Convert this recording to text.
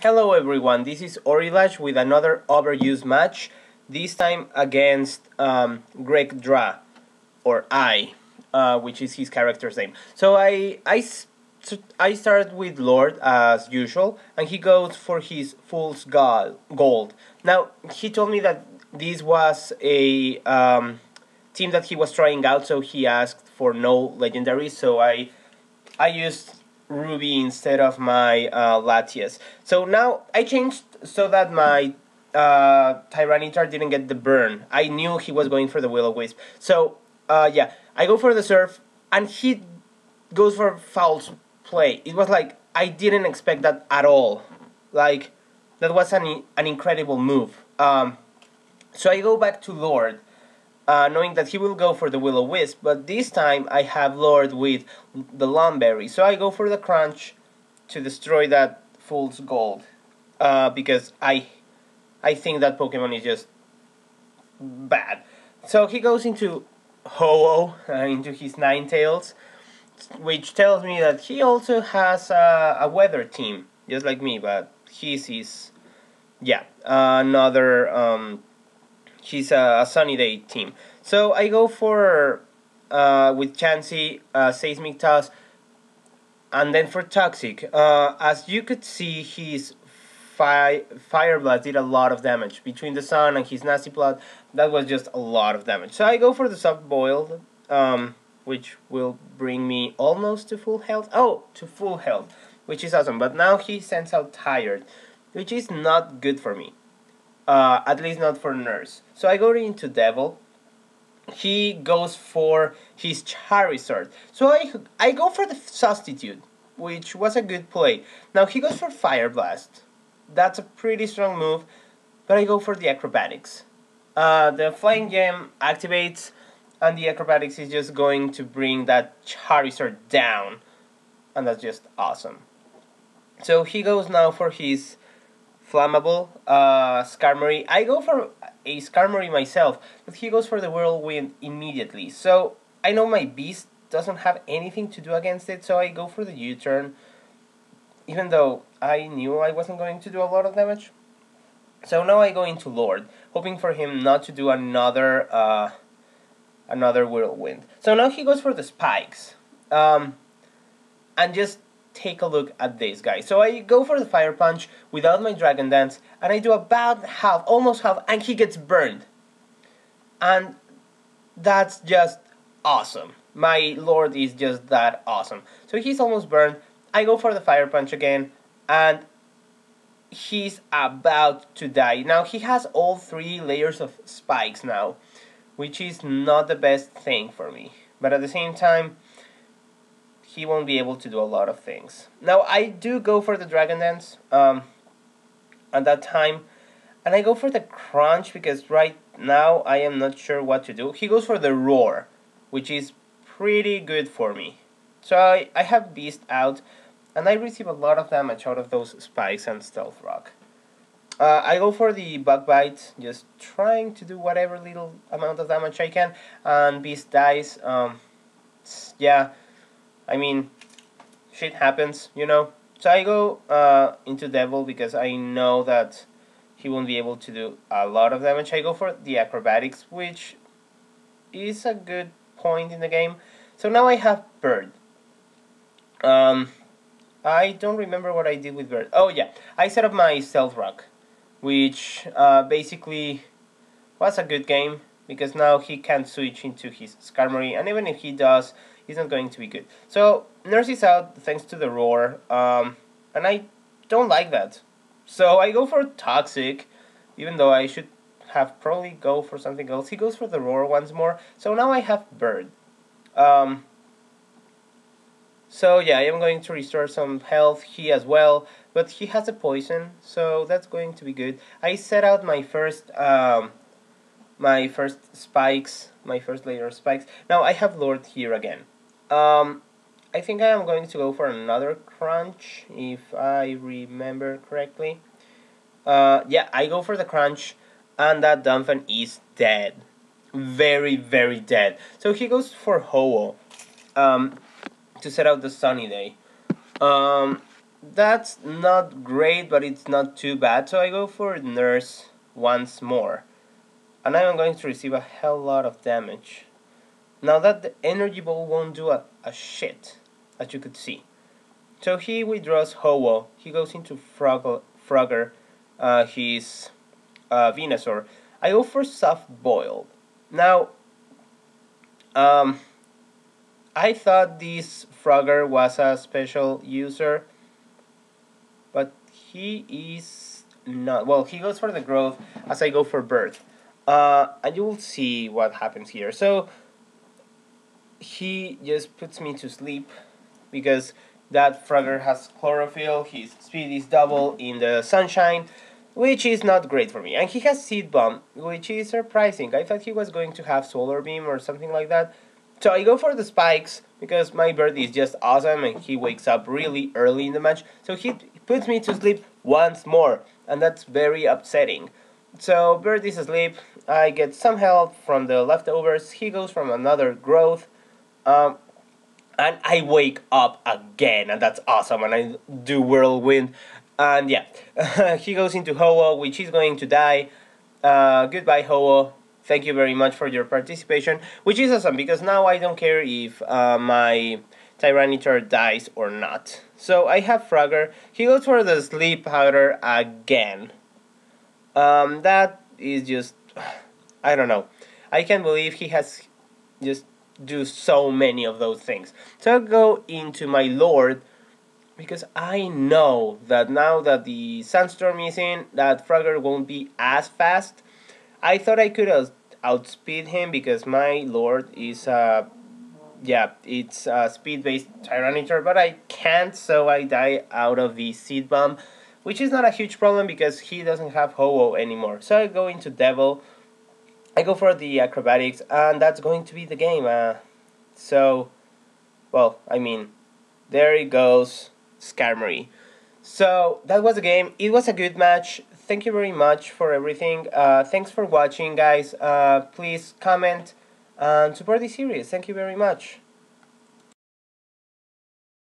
Hello everyone, this is Orilash with another overused match, this time against WreckDra, or which is his character's name. So I start with Lord as usual, and he goes for his FoolsGold. Now, he told me that this was a team that he was trying out, so he asked for no legendaries, so I used Ruby instead of my Latias. So now I changed so that my Tyranitar didn't get the burn. I knew he was going for the Will-O-Wisp. So yeah, I go for the Surf, and he goes for Foul's play. It was like, I didn't expect that at all. Like, that was an incredible move. So I go back to Lord, knowing that he will go for the Will-O-Wisp, but this time I have Lord with the Lumberry. So I go for the Crunch to destroy that FoolsGold, because I think that Pokemon is just bad. So he goes into Ho-Oh, into his Ninetales, which tells me that he also has a weather team, just like me, but his is, yeah, another, he's a sunny day team. So I go for, with Chansey, Seismic Toss, and then for Toxic. As you could see, his Fire Blast did a lot of damage. Between the Sun and his Nasty Plot, that was just a lot of damage. So I go for the Soft Boiled, which will bring me almost to full health. Oh, to full health, which is awesome. But now he sends out Tired, which is not good for me. At least not for Nurse. So I go into Devil. He goes for his Charizard. So I go for the Substitute, which was a good play. Now he goes for Fire Blast. That's a pretty strong move, but I go for the Acrobatics. The Flying Gem activates, and the Acrobatics is just going to bring that Charizard down, and that's just awesome. So he goes now for his Flammable, Skarmory. I go for a Skarmory myself, but he goes for the Whirlwind immediately. So I know my Beast doesn't have anything to do against it, so I go for the U-turn, even though I knew I wasn't going to do a lot of damage. So now I go into Lord, hoping for him not to do another Whirlwind. So now he goes for the Spikes, and just take a look at this guy. So I go for the Fire Punch without my Dragon Dance, and I do about half, almost half, and he gets burned. And that's just awesome. My Lord is just that awesome. So he's almost burned. I go for the Fire Punch again, and he's about to die. Now he has all 3 layers of spikes now, which is not the best thing for me. But at the same time, he won't be able to do a lot of things. Now I do go for the Dragon Dance at that time, and I go for the Crunch because right now I am not sure what to do. He goes for the Roar, which is pretty good for me. So I have Beast out, and I receive a lot of damage out of those Spikes and Stealth Rock. I go for the Bug Bite, just trying to do whatever little amount of damage I can, and Beast dies. Yeah, I mean, shit happens, you know. So I go into Devil because I know that he won't be able to do a lot of damage. I go for the Acrobatics, which is a good point in the game. So now I have Bird. I don't remember what I did with Bird. Oh yeah, I set up my Stealth Rock, which basically was a good game, because now he can switch into his Skarmory, and even if he does, he's not going to be good. So Nurse is out thanks to the Roar, and I don't like that. So I go for Toxic, even though I should have probably go for something else. He goes for the Roar once more, so now I have Bird. So yeah, I am going to restore some health, he as well, but he has a poison, so that's going to be good. I set out my first spikes, my first layer of spikes. Now I have Lord here again. I think I am going to go for another Crunch, if I remember correctly. Yeah, I go for the Crunch, and that Dunphan is dead. Very, very dead. So he goes for Ho-Oh, to set out the Sunny Day. that's not great, but it's not too bad. So I go for Nurse once more. And I'm going to receive a hell lot of damage. Now that the energy ball won't do a shit, as you could see. So he withdraws Ho-Oh. He goes into Frogger, his Venusaur. I go for Soft Boiled. Now, I thought this Frogger was a special user, but he is not. Well, he goes for the growth as I go for Birth. And you will see what happens here. So, he just puts me to sleep because that Frogger has chlorophyll, his speed is double in the sunshine, which is not great for me. And he has Seed Bomb, which is surprising. I thought he was going to have Solar Beam or something like that. So I go for the spikes because my bird is just awesome and he wakes up really early in the match. So he puts me to sleep once more, and that's very upsetting. So bird is asleep, I get some help from the leftovers, he goes from another growth, and I wake up again, and that's awesome, and I do Whirlwind, and yeah, he goes into Ho-Oh, which is going to die. Goodbye, Ho-Oh. Thank you very much for your participation, which is awesome, because now I don't care if my Tyranitar dies or not. So I have Frogger. He goes for the Sleep Powder again. That is just, I don't know. I can't believe he has just do so many of those things. So I'll go into my Lord, because I know that now that the Sandstorm is in, that Frogger won't be as fast. I thought I could outspeed him because my Lord is yeah, it's a speed-based Tyranitar, but I can't, so I die out of the Seed Bomb, which is not a huge problem because he doesn't have Ho-Oh anymore. So I go into Devil, I go for the Acrobatics, and that's going to be the game. So, well, I mean, there it goes, Skarmory. So, that was the game. It was a good match. Thank you very much for everything. Thanks for watching, guys. Please comment and support the series. Thank you very much.